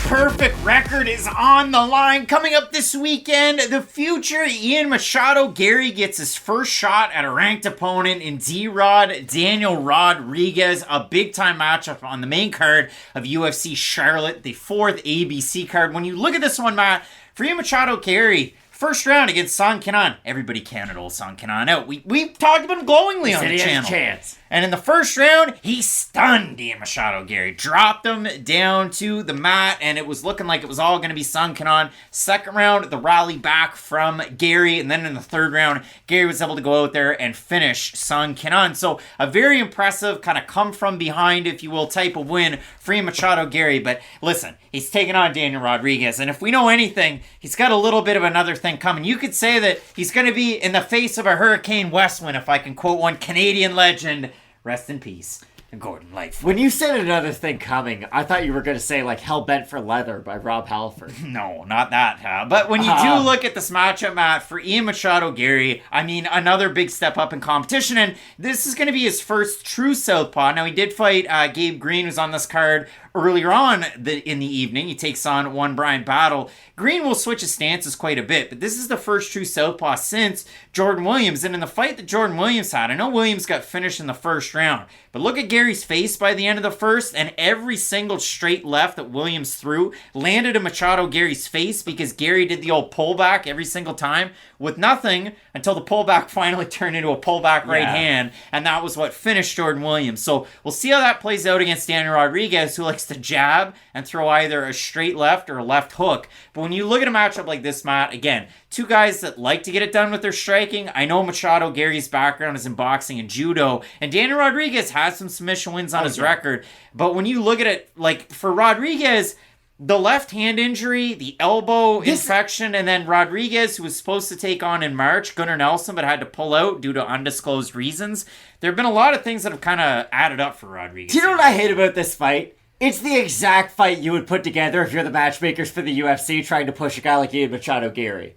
perfect record is on the line. Coming up this weekend, the future Machado Garry gets his first shot at a ranked opponent in D-Rod Daniel Rodriguez. A big-time matchup on the main card of UFC Charlotte, the 4th ABC card. When you look at this one, Matt, for Machado Garry, first round against Song Kenan. Everybody counted old Song Kenan out. We talked about him glowingly on the channel. Chance. And in the first round, he stunned Machado Garry. Dropped him down to the mat, and it was looking like it was all going to be Song Kenan. Second round, the rally back from Garry. And then in the third round, Garry was able to go out there and finish Song Kenan. So a very impressive kind of come from behind, if you will, type of win for Machado Garry. But listen, he's taking on Daniel Rodriguez. And if we know anything, he's got a little bit of another thing coming. You could say that he's going to be in the face of a hurricane west wind, if I can quote one Canadian legend. Rest in peace, Gordon Lightfoot. When you said another thing coming, I thought you were going to say, like, Hell Bent for Leather by Rob Halford. No, not that. But when you do look at this matchup, Matt, for Machado Garry, I mean, another big step up in competition, and this is going to be his first true southpaw. Now, he did fight Gabe Green, who's on this card earlier on in the evening. He takes on one Bryan Battle. Green will switch his stances quite a bit, but this is the first true southpaw since Jordan Williams. And in the fight that Jordan Williams had, I know Williams got finished in the first round, but look at Garry's face by the end of the first, and every single straight left that Williams threw landed in Machado Garry's face because Garry did the old pullback every single time with nothing until the pullback finally turned into a pullback right hand, and that was what finished Jordan Williams. So we'll see how that plays out against Daniel Rodriguez, who likes to jab and throw either a straight left or a left hook. But when you look at a matchup like this, Matt, again, two guys that like to get it done with their striking. I know Machado Garry's background is in boxing and judo, and Daniel Rodriguez has some submission wins on his record. But when you look at it, like for Rodriguez, the left hand injury, the elbow infection, and then Rodriguez, who was supposed to take on in March, Gunnar Nelson, but had to pull out due to undisclosed reasons. There have been a lot of things that have kind of added up for Rodriguez. Do you know what I hate about this fight? It's the exact fight you would put together if you're the matchmakers for the UFC trying to push a guy like Machado Garry.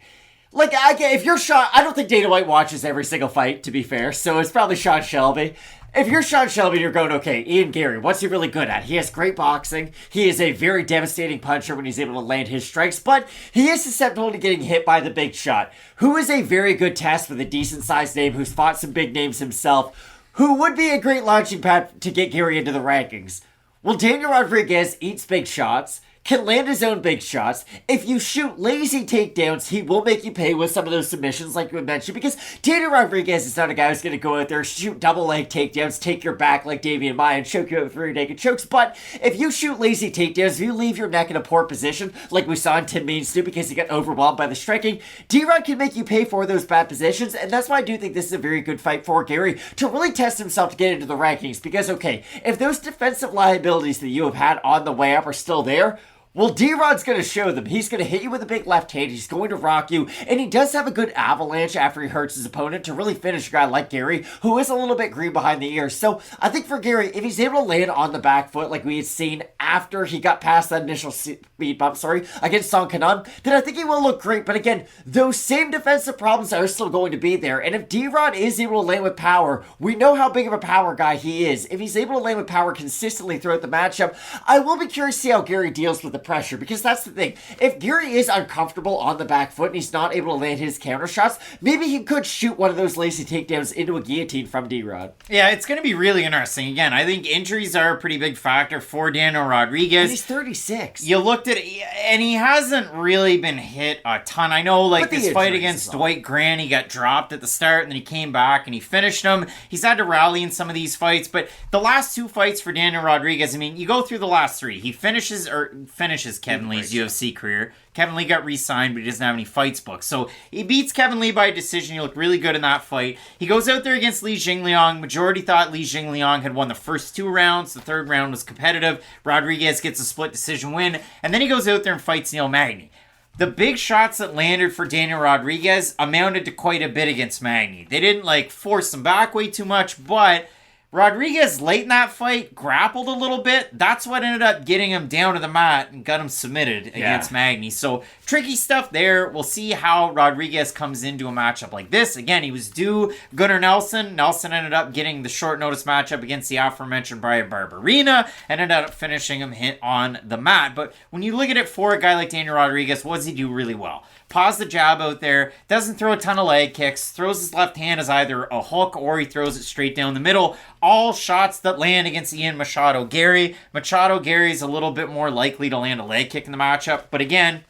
Like, if you're Sean, I don't think Dana White watches every single fight, to be fair, so it's probably Sean Shelby. If you're Sean Shelby, you're going, okay, Ian Garry, what's he really good at? He has great boxing. He is a very devastating puncher when he's able to land his strikes, but he is susceptible to getting hit by the big shot. Who is a very good test with a decent-sized name, who's fought some big names himself, who would be a great launching pad to get Garry into the rankings? Well, Daniel Rodriguez eats big shots, can land his own big shots. If you shoot lazy takedowns, he will make you pay with some of those submissions like you mentioned, because Daniel Rodriguez is not a guy who's going to go out there, shoot double leg takedowns, take your back like Damian Maia and choke you out with rear naked chokes. But if you shoot lazy takedowns, if you leave your neck in a poor position, like we saw in Tim Means do because he got overwhelmed by the striking, D-Rod can make you pay for those bad positions, and that's why I do think this is a very good fight for Garry to really test himself to get into the rankings, because, okay, if those defensive liabilities that you have had on the way up are still there, well, D-Rod's going to show them. He's going to hit you with a big left hand. He's going to rock you. And he does have a good avalanche after he hurts his opponent to really finish a guy like Garry, who is a little bit green behind the ears. So I think for Garry, if he's able to land on the back foot like we had seen after he got past that initial speed bump, against Song Kenan, then I think he will look great. But again, those same defensive problems are still going to be there. And if D-Rod is able to land with power, we know how big of a power guy he is. If he's able to land with power consistently throughout the matchup, I will be curious to see how Garry deals with the pressure, because that's the thing. If Garry is uncomfortable on the back foot and he's not able to land his counter shots, maybe he could shoot one of those lazy takedowns into a guillotine from D-Rod. Yeah, it's going to be really interesting. Again, I think injuries are a pretty big factor for Daniel Rodriguez. And he's 36. You looked at it, and he hasn't really been hit a ton. I know, like, this fight against Dwight Grant, he got dropped at the start, and then he came back and he finished him. He's had to rally in some of these fights, but the last two fights for Daniel Rodriguez, I mean, you go through the last three. He finishes Kevin Lee's UFC career. Kevin Lee got re-signed, but he doesn't have any fights booked. So he beats Kevin Lee by decision. He looked really good in that fight. He goes out there against Li Jingliang. Majority thought Li Jingliang had won the first two rounds. The third round was competitive. Rodriguez gets a split decision win. And then he goes out there and fights Neil Magny. The big shots that landed for Daniel Rodriguez amounted to quite a bit against Magny. They didn't, force him back way too much, but Rodriguez, late in that fight, grappled a little bit. That's what ended up getting him down to the mat and got him submitted against Magny. So, tricky stuff there. We'll see how Rodriguez comes into a matchup like this. Again, he was due Gunnar Nelson. Nelson ended up getting the short notice matchup against the aforementioned Bryan Barberena and ended up finishing him hit on the mat. But when you look at it for a guy like Daniel Rodriguez, what does he do really well? Paws the jab out there, doesn't throw a ton of leg kicks, throws his left hand as either a hook or he throws it straight down the middle. All shots that land against Ian Machado Garry. Machado Garry is a little bit more likely to land a leg kick in the matchup, but again,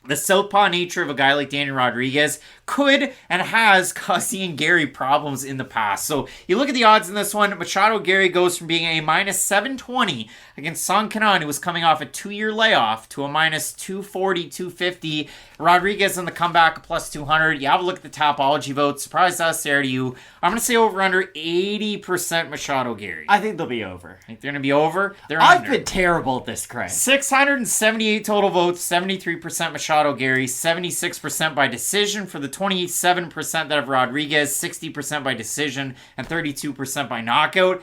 the southpaw nature of a guy like Daniel Rodriguez could and has caused Ian Garry problems in the past. So you look at the odds in this one, Machado Garry goes from being a minus 720 against Song Kanan, who was coming off a 2-year layoff, to a minus 240, 250. Rodriguez in the comeback, a plus 200. You have a look at the Tapology votes. Surprise us there to you. I'm going to say over under 80% Machado Garry. I think they'll be over. Think they're going to be over? They're I've under. been terrible at this, Craig. 678 total votes, 73% Machado Garry, 76% by decision for the 27% that have Rodriguez, 60% by decision, and 32% by knockout.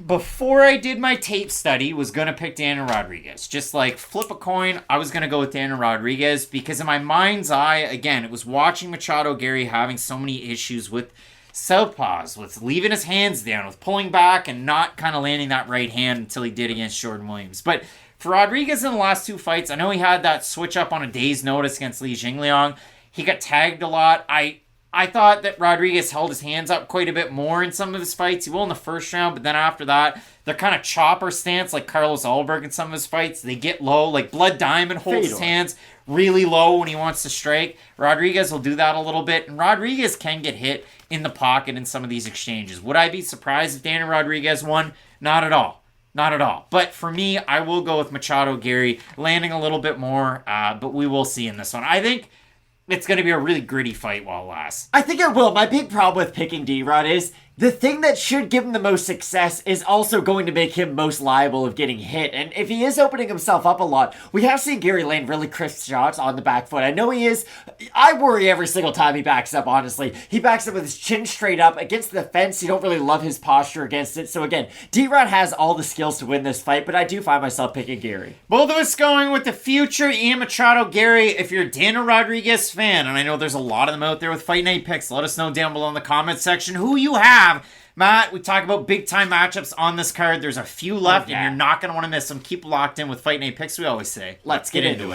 Before I did my tape study, was going to pick Daniel Rodriguez. Just like flip a coin, I was going to go with Daniel Rodriguez because in my mind's eye, again, it was watching Machado Garry having so many issues with southpaws, with leaving his hands down, with pulling back and not kind of landing that right hand until he did against Jordan Williams. But for Rodriguez in the last two fights, I know he had that switch up on a day's notice against Li Jingliang. He got tagged a lot. I thought that Rodriguez held his hands up quite a bit more in some of his fights. He will in the first round, but then after that, they're kind of chopper stance like Carlos Ulberg in some of his fights. They get low, like Blood Diamond holds his hands really low when he wants to strike. Rodriguez will do that a little bit, and Rodriguez can get hit in the pocket in some of these exchanges. Would I be surprised if Daniel Rodriguez won? Not at all. Not at all. But for me, I will go with Machado Garry landing a little bit more, but we will see in this one. I think it's going to be a really gritty fight while it lasts. I think it will. My big problem with picking D-Rod is the thing that should give him the most success is also going to make him most liable of getting hit. And if he is opening himself up a lot, we have seen Garry land really crisp shots on the back foot. I know he is. I worry every single time he backs up, honestly. He backs up with his chin straight up against the fence. You don't really love his posture against it. So again, D-Rod has all the skills to win this fight, but I do find myself picking Garry. Both of us going with the future Ian Machado Garry. If you're a Daniel Rodriguez fan, and I know there's a lot of them out there with Fight Night picks, let us know down below in the comments section who you have. Matt, we talk about big-time matchups on this card. The's a few left, and you're not going to want to miss them. Keep locked in with Fight Night Picks, we always say. Let's get into it.